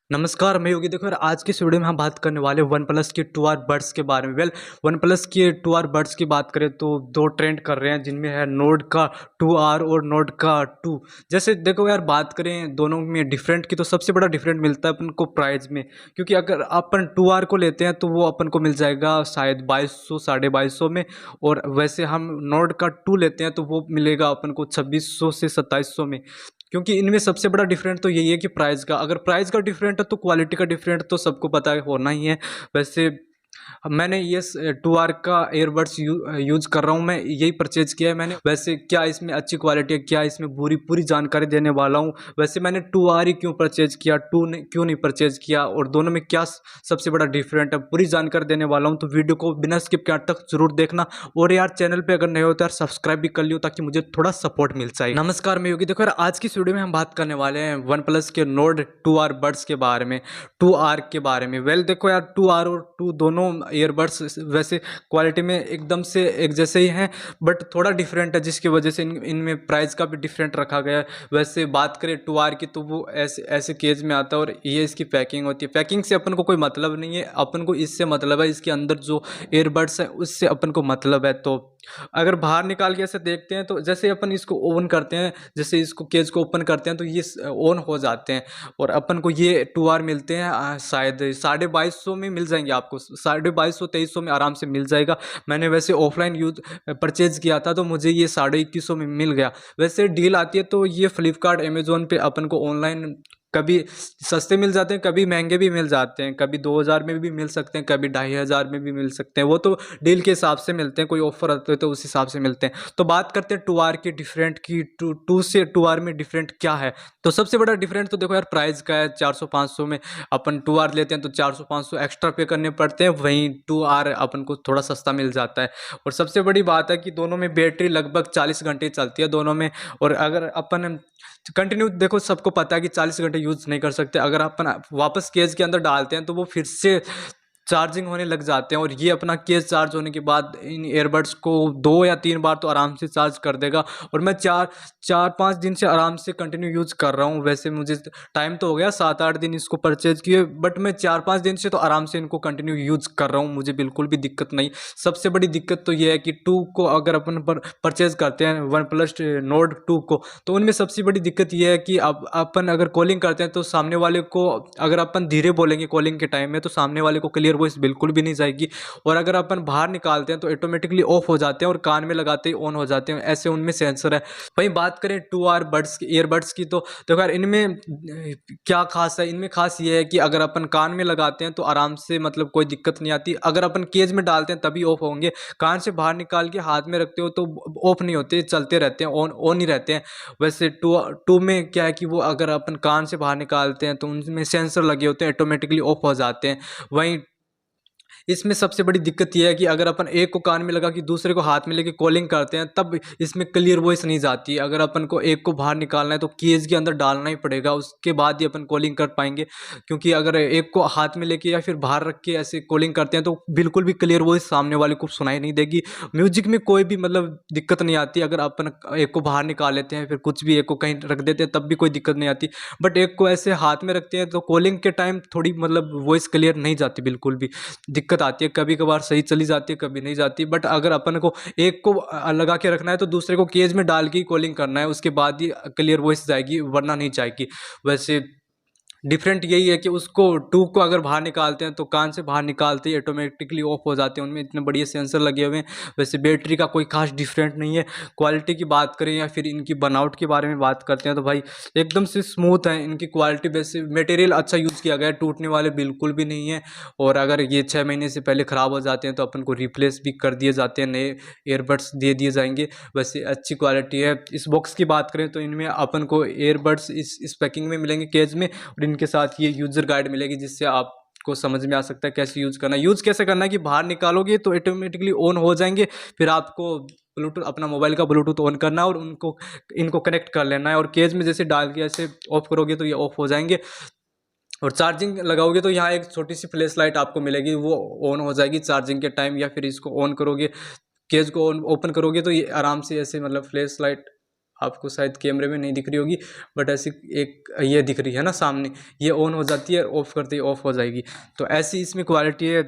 नमस्कार, मैं योगी। देखो यार, आज की इस वीडियो में हम बात करने वाले वन प्लस की 2R बड्स के बारे में। वन प्लस की 2R बड्स की बात करें तो दो ट्रेंड कर रहे हैं, जिनमें है नोड का 2R और नोड का 2। जैसे देखो यार, बात करें दोनों में डिफरेंट की, तो सबसे बड़ा डिफरेंट मिलता है अपन को प्राइस में। क्योंकि अगर अपन 2R को लेते हैं तो वो अपन को मिल जाएगा शायद 2200 2250 में, और वैसे हम नोड का 2 लेते हैं तो वो मिलेगा अपन को 2600 से 2700 में। क्योंकि इनमें सबसे बड़ा डिफरेंट तो यही है कि प्राइस का। अगर प्राइस का डिफरेंट है तो क्वालिटी का डिफरेंट तो सबको पता है, होना ही है। वैसे मैंने ये 2R का ईयरबड्स यूज कर रहा हूँ, मैं यही परचेज किया है मैंने। वैसे क्या इसमें अच्छी क्वालिटी है, क्या इसमें पूरी जानकारी देने वाला हूँ। वैसे मैंने 2R ही क्यों परचेज किया, 2 ने क्यों नहीं परचेज किया, और दोनों में क्या सबसे बड़ा डिफरेंट है, पूरी जानकारी देने वाला हूँ। तो वीडियो को बिना स्किप के अंत तक जरूर देखना। और यार, चैनल पे अगर नए हो तो यार सब्सक्राइब भी कर लियो, ताकि मुझे थोड़ा सपोर्ट मिल जाए। नमस्कार, मैं योगी। देखो यार, आज की इस वीडियो में हम बात करने वाले हैं वन प्लस के नोड 2R बड्स के बारे में, 2R के बारे में। देखो यार, 2R और 2 दोनों ईयरबड्स वैसे क्वालिटी में एकदम से एक जैसे ही हैं, बट थोड़ा डिफरेंट है, जिसकी वजह से इनमें प्राइस का भी डिफरेंट रखा गया है। वैसे बात करें 2R की, तो वो ऐसे ऐसे केज में आता है, और ये इसकी पैकिंग होती है। पैकिंग से अपन को कोई मतलब नहीं है, अपन को इससे मतलब है इसके अंदर जो ईयरबड्स है उससे अपन को मतलब है। तो अगर बाहर निकाल के ऐसे देखते हैं, तो जैसे अपन इसको ओपन करते हैं, जैसे इसको केज को ओपन करते हैं तो ये ऑन हो जाते हैं, और अपन को ये 2R मिलते हैं शायद 2250 में मिल जाएंगे आपको। 2250 2300 में आराम से मिल जाएगा। मैंने वैसे ऑफलाइन यूज परचेज किया था, तो मुझे ये 2150 में मिल गया। वैसे डील आती है तो ये फ्लिपकार्ट अमेजोन पे अपन को ऑनलाइन कभी सस्ते मिल जाते हैं, कभी महंगे भी मिल जाते हैं, कभी 2000 में भी मिल सकते हैं, कभी 2500 में भी मिल सकते हैं। वो तो डील के हिसाब से मिलते हैं, कोई ऑफर आते हैं तो उस हिसाब से मिलते हैं। तो बात करते हैं 2R की डिफरेंट की, टू से 2R में डिफरेंट क्या है। तो सबसे बड़ा डिफरेंट तो देखो यार, प्राइस का है। 400-500 में अपन 2R लेते हैं तो 400-500 एक्स्ट्रा पे करने पड़ते हैं, वहीं 2R अपन को थोड़ा सस्ता मिल जाता है। और सबसे बड़ी बात है कि दोनों में बैटरी लगभग 40 घंटे चलती है दोनों में। और अगर अपन कंटिन्यू, देखो सबको पता है कि 40 घंटे यूज़ नहीं कर सकते। अगर अपन वापस केज के अंदर डालते हैं तो वो फिर से चार्जिंग होने लग जाते हैं, और ये अपना केस चार्ज होने के बाद इन ईयरबड्स को 2 या 3 बार तो आराम से चार्ज कर देगा। और मैं 4-5 दिन से आराम से कंटिन्यू यूज़ कर रहा हूँ। वैसे मुझे टाइम तो हो गया 7-8 दिन इसको परचेज किए, बट मैं 4-5 दिन से तो आराम से इनको कंटिन्यू यूज़ कर रहा हूँ, मुझे बिल्कुल भी दिक्कत नहीं। सबसे बड़ी दिक्कत तो ये है कि 2 को अगर अपन परचेज करते हैं, वन प्लस नोड 2 को, तो उनमें सबसे बड़ी दिक्कत ये है कि अब अपन अगर कॉलिंग करते हैं तो सामने वाले को, अगर अपन धीरे बोलेंगे कॉलिंग के टाइम में, तो सामने वाले को क्लियर वॉइस बिल्कुल भी नहीं जाएगी। और अगर अपन बाहर निकालते हैं तो ऑटोमेटिकली ऑफ हो जाते हैं, और कान में लगाते ही ऑन हो जाते हैं। ऐसे उनमें सेंसर है। वहीं बात करें 2R बड्स की, ईयरबड्स की, तो देखो यार, इनमें क्या खास है। इनमें खास ये है कि अगर अपन कान में लगाते हैं तो आराम से, मतलब कोई दिक्कत नहीं आती। अगर अपन केज में डालते हैं तभी ऑफ होंगे। कान से बाहर निकाल के हाथ में रखते हो तो ऑफ नहीं होते, चलते रहते हैं, ऑन ऑन ही रहते हैं। वैसे टू में क्या है कि वो अगर अपन कान से बाहर निकालते हैं तो उनमें सेंसर लगे होते हैं, ऑटोमेटिकली ऑफ हो जाते हैं। वहीं इसमें सबसे बड़ी दिक्कत ये है कि अगर अपन एक को कान में लगा कि दूसरे को हाथ में लेके कॉलिंग करते हैं, तब इसमें क्लियर वॉइस नहीं जाती। अगर अपन को एक को बाहर निकालना है तो केज के अंदर डालना ही पड़ेगा, उसके बाद ही अपन कॉलिंग कर पाएंगे। क्योंकि अगर एक को हाथ में लेके या फिर बाहर रख के ऐसे कॉलिंग करते हैं तो बिल्कुल भी क्लियर वॉइस सामने वाले को सुनाई नहीं देगी। म्यूजिक में कोई भी मतलब दिक्कत नहीं आती। अगर अपन एक को बाहर निकाल लेते हैं, फिर कुछ भी एक को कहीं रख देते हैं, तब भी कोई दिक्कत नहीं आती। बट एक को ऐसे हाथ में रखते हैं तो कॉलिंग के टाइम थोड़ी मतलब वॉइस क्लियर नहीं जाती, बिल्कुल भी दिक्कत आती है। कभी कभार सही चली जाती है, कभी नहीं जाती। बट अगर अपन को एक को लगा के रखना है तो दूसरे को केज में डाल के ही कॉलिंग करना है, उसके बाद ही क्लियर वॉइस जाएगी, वरना नहीं जाएगी। वैसे डिफरेंट यही है कि उसको 2 को अगर बाहर निकालते हैं तो कान से बाहर निकालते ही ऑटोमेटिकली ऑफ हो जाते हैं। उनमें इतने बढ़िया सेंसर लगे हुए हैं। वैसे बैटरी का कोई खास डिफरेंट नहीं है। क्वालिटी की बात करें या फिर इनकी बनावट के बारे में बात करते हैं तो भाई एकदम से स्मूथ है इनकी क्वालिटी। वैसे मटेरियल अच्छा यूज़ किया गया है, टूटने वाले बिल्कुल भी नहीं है। और अगर ये 6 महीने से पहले ख़राब हो जाते हैं तो अपन को रिप्लेस भी कर दिए जाते हैं, नए ईयरबड्स दे दिए जाएंगे। वैसे अच्छी क्वालिटी है। इस बॉक्स की बात करें तो इनमें अपन को ईयरबड्स इस पैकिंग में मिलेंगे केज में, और इनके साथ ये यूज़र गाइड मिलेगी, जिससे आपको समझ में आ सकता है कैसे यूज़ करना है। यूज़ कैसे करना है कि बाहर निकालोगे तो ऑटोमेटिकली ऑन हो जाएंगे, फिर आपको ब्लूटूथ, अपना मोबाइल का ब्लूटूथ ऑन करना है और इनको कनेक्ट कर लेना है, और केज में जैसे डाल के ऐसे ऑफ करोगे तो ये ऑफ हो जाएंगे। और चार्जिंग लगाओगे तो यहाँ एक छोटी सी फ्लैश लाइट आपको मिलेगी, वो ऑन हो जाएगी चार्जिंग के टाइम। या फिर इसको ऑन करोगे, केज को ओपन करोगे तो ये आराम से ऐसे मतलब फ्लैश लाइट आपको शायद कैमरे में नहीं दिख रही होगी, बट ऐसी एक ये दिख रही है ना सामने, ये ऑन हो जाती है, ऑफ़ करते ही ऑफ़ हो जाएगी। तो ऐसी इसमें क्वालिटी है।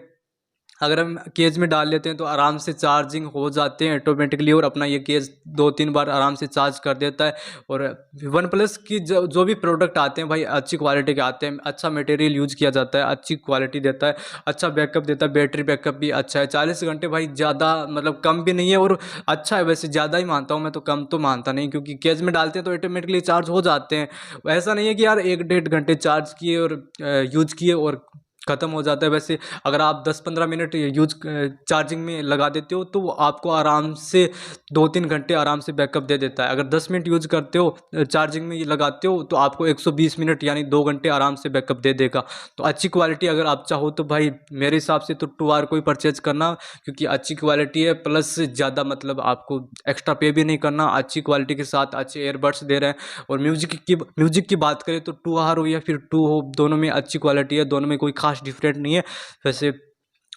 अगर हम केज में डाल लेते हैं तो आराम से चार्जिंग हो जाते हैं ऑटोमेटिकली, और अपना ये केस 2-3 बार आराम से चार्ज कर देता है। और वन प्लस की जो भी प्रोडक्ट आते हैं भाई अच्छी क्वालिटी के आते हैं, अच्छा मटेरियल यूज किया जाता है, अच्छी क्वालिटी देता है, अच्छा बैकअप देता है, बैटरी बैकअप भी अच्छा है। 40 घंटे भाई ज़्यादा मतलब कम भी नहीं है, और अच्छा है। वैसे ज़्यादा ही मानता हूँ मैं, तो कम तो मानता नहीं, क्योंकि केज में डालते हैं तो ऑटोमेटिकली चार्ज हो जाते हैं। ऐसा नहीं है कि यार 1-1.5 घंटे चार्ज किए और यूज किए और ख़त्म हो जाता है। वैसे अगर आप 10-15 मिनट यूज चार्जिंग में लगा देते हो तो वो आपको आराम से 2-3 घंटे आराम से बैकअप दे देता है। अगर 10 मिनट यूज करते हो चार्जिंग में ये लगाते हो तो आपको 120 मिनट यानी 2 घंटे आराम से बैकअप दे देगा। तो अच्छी क्वालिटी अगर आप चाहो तो भाई मेरे हिसाब से तो 2R को ही परचेज करना, क्योंकि अच्छी क्वालिटी है, प्लस ज़्यादा मतलब आपको एक्स्ट्रा पे भी नहीं करना, अच्छी क्वालिटी के साथ अच्छे एयरबड्स दे रहे हैं। और म्यूजिक की बात करें तो 2R हो या फिर 2 हो, दोनों में अच्छी क्वालिटी है, दोनों में कोई खास डिफरेंट नहीं है। वैसे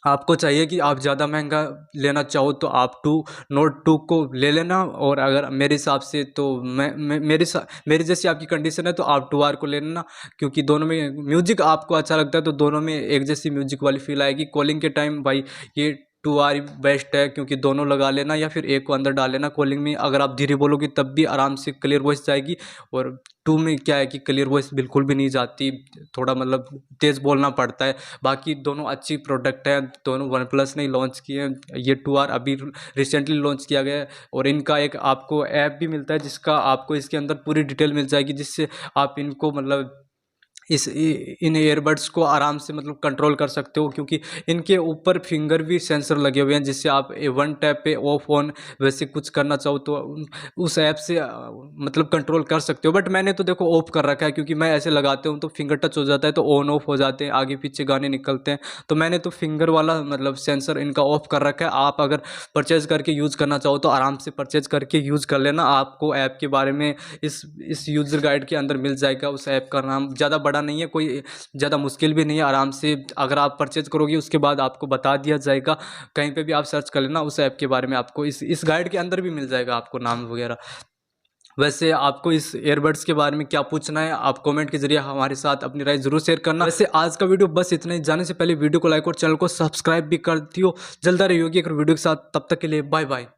आपको चाहिए कि आप ज़्यादा महंगा लेना चाहो तो आप नोट 2 को ले लेना, और अगर मेरे हिसाब से तो मेरी जैसी आपकी कंडीशन है तो आप 2R को ले लेना, क्योंकि दोनों में म्यूजिक आपको अच्छा लगता है तो दोनों में एक जैसी म्यूजिक वाली फील आएगी। कॉलिंग के टाइम भाई ये 2R बेस्ट है, क्योंकि दोनों लगा लेना या फिर एक को अंदर डाल लेना। कॉलिंग में अगर आप धीरे बोलोगे तब भी आराम से क्लियर वॉइस जाएगी, और 2 में क्या है कि क्लियर वॉइस बिल्कुल भी नहीं जाती, थोड़ा मतलब तेज़ बोलना पड़ता है। बाकी दोनों अच्छी प्रोडक्ट है, दोनों वन प्लस ने लॉन्च किए हैं। ये 2R अभी रिसेंटली लॉन्च किया गया है, और इनका एक आपको ऐप भी मिलता है जिसका आपको इसके अंदर पूरी डिटेल मिल जाएगी, जिससे आप इनको मतलब इन ईयरबड्स को आराम से मतलब कंट्रोल कर सकते हो, क्योंकि इनके ऊपर फिंगर भी सेंसर लगे हुए हैं, जिससे आप वन टैप पे ऑफ ऑन वैसे कुछ करना चाहो तो उस ऐप से मतलब कंट्रोल कर सकते हो। बट मैंने तो देखो ऑफ कर रखा है, क्योंकि मैं ऐसे लगाते हूँ तो फिंगर टच हो जाता है तो ऑन ऑफ हो जाते हैं, आगे पीछे गाने निकलते हैं। तो मैंने तो फिंगर वाला मतलब सेंसर इनका ऑफ कर रखा है। आप अगर परचेज करके यूज़ करना चाहो तो आराम से परचेज करके यूज़ कर लेना। आपको ऐप के बारे में इस यूज़र गाइड के अंदर मिल जाएगा। उस ऐप का नाम ज़्यादा बड़ा नहीं है, कोई ज़्यादा मुश्किल भी नहीं है, आराम से अगर आप परचेज करोगे उसके बाद आपको बता दिया जाएगा। कहीं पे भी आप सर्च कर लेना उस ऐप के बारे में, आपको इस गाइड के अंदर भी मिल जाएगा आपको नाम वगैरह। वैसे आपको इस ईयरबड्स के बारे में क्या पूछना है, आप कमेंट के जरिए हमारे साथ अपनी राय जरूर शेयर करना। वैसे आज का वीडियो बस इतना ही। जाने से पहले वीडियो को लाइक और चैनल को सब्सक्राइब भी कर दियो। जल्द आ रही होगी एक वीडियो के साथ, तब तक के लिए बाय बाय।